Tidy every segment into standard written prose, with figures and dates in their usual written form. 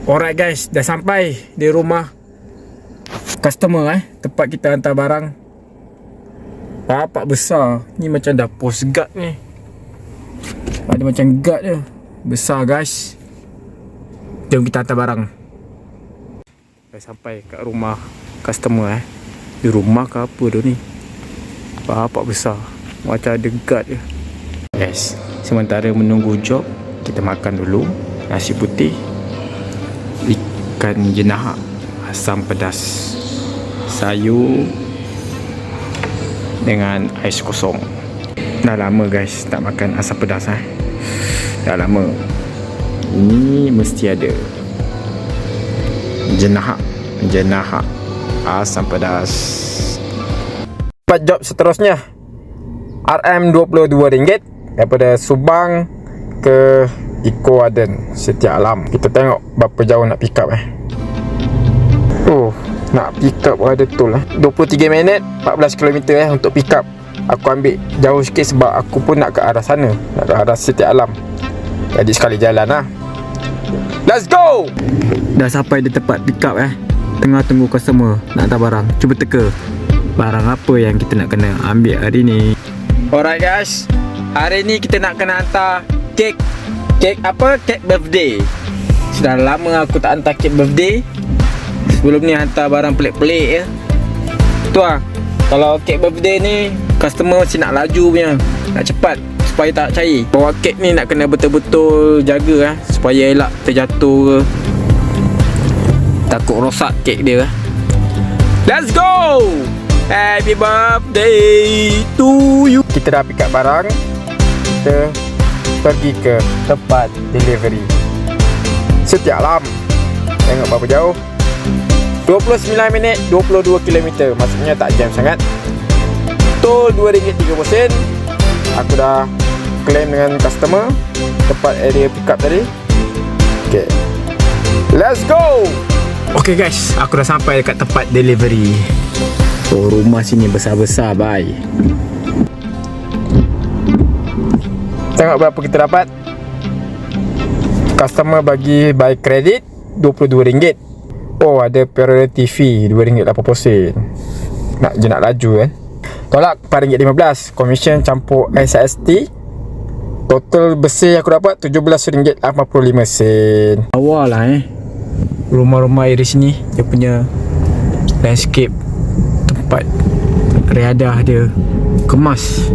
Alright guys, dah sampai di rumah customer tempat kita hantar barang. Bapak besar. Ni macam dah post guard ni. Ada macam guard je. Besar guys. Jom kita hantar barang. Dah sampai kat rumah customer Di rumah ke apa tu ni? Bapak besar. Macam ada guard je. Guys, sementara menunggu job, kita makan dulu nasi putih, ikan jenahak, asam pedas, sayur dengan ais kosong. Dah lama guys tak makan asam pedas Dah lama. Ini mesti ada jenahak asam pedas. Dapat job seterusnya RM22 daripada Subang ke Eco Garden Setia Alam. Kita tengok berapa jauh nak pick up nak pick up ada betul 23 minit 14 km untuk pick up. Aku ambil jauh sikit sebab aku pun nak ke arah sana, nak ke arah Setia Alam. Jadi sekali jalan Let's go. Dah sampai di tempat pick up Tengah tunggu customer nak hantar barang. Cuba teka barang apa yang kita nak kena ambil hari ni. Alright guys, hari ni kita nak kena hantar kek birthday. Sudah lama aku tak hantar kek birthday. Sebelum ni hantar barang pelik-pelik tu kalau kek birthday ni customer mesti nak laju punya, nak cepat supaya tak cair. Bawa kek ni nak kena betul-betul jaga supaya elak terjatuh ke, takut rosak kek dia. Let's go. Happy birthday to you. Kita dah pick up barang. Kita pergi ke tempat delivery Setia Alam. Tengok berapa jauh. 29 minit 22 km. Maksudnya tak jam sangat. Tol RM2.30. Aku dah claim dengan customer tempat area pick up tadi. Okay, let's go. Okay guys, aku dah sampai dekat tempat delivery. Rumah sini besar-besar bye. Tengok berapa kita dapat. Customer bagi by credit RM22. Ada priority fee RM2.80. Nak laju Tolak RM4.15. Commission campur SST. Total bersih aku dapat RM17.85. Awal lah rumah-rumah area sini. Dia punya landscape, tempat riadah dia kemas.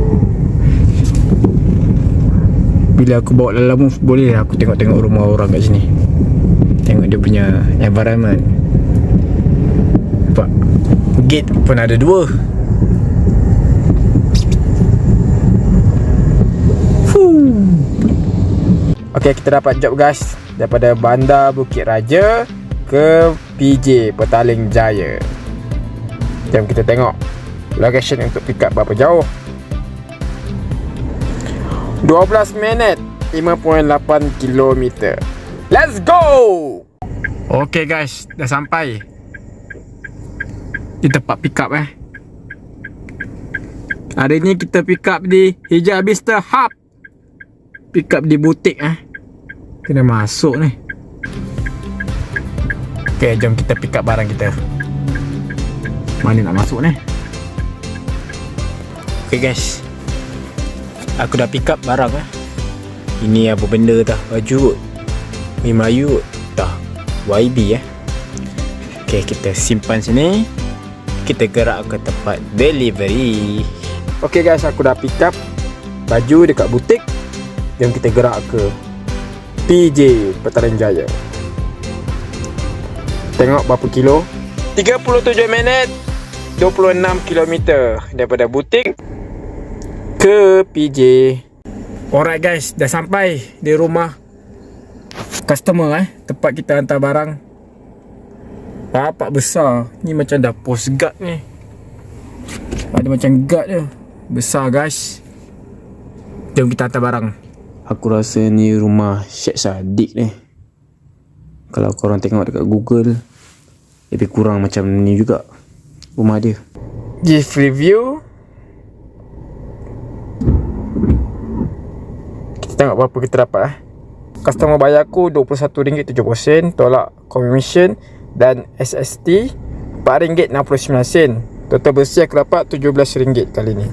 Bila aku bawa dalam move, boleh aku tengok-tengok rumah orang kat sini. Tengok dia punya environment. Nampak gate pun ada 2. Okay, kita dapat job guys. Daripada Bandar Bukit Raja ke PJ Petaling Jaya. Jom kita tengok location untuk pick up berapa jauh. 12 minit 5.8 km. Let's go. Okay guys, dah sampai di tempat pick up Hari ni kita pick up di Hijabista Hub. Pick up di butik Kena masuk ni. Okay, jom kita pick up barang kita. Mana nak masuk ni? Okay guys, aku dah pick up barang Ini apa benda tah? Baju kot. Ni Melayu kot. Dah YB Okay, kita simpan sini. Kita gerak ke tempat delivery. Okay guys, aku dah pick up baju dekat butik. Jom kita gerak ke PJ Petaling Jaya. Tengok berapa kilo. 37 minit 26 km daripada butik ke PJ. Alright guys, dah sampai di rumah customer tempat kita hantar barang. Bapak besar. Ni macam dah post guard ni. Ada macam guard je. Besar guys. Jom kita hantar barang. Aku rasa ni rumah Syed Saddiq ni. Kalau korang tengok dekat Google, lebih kurang macam ni juga rumah dia. Give review. Kita tengok berapa kita dapat customer bayar aku RM21.70, tolak commission dan SST RM4.69. Total bersih aku dapat RM17 kali ni.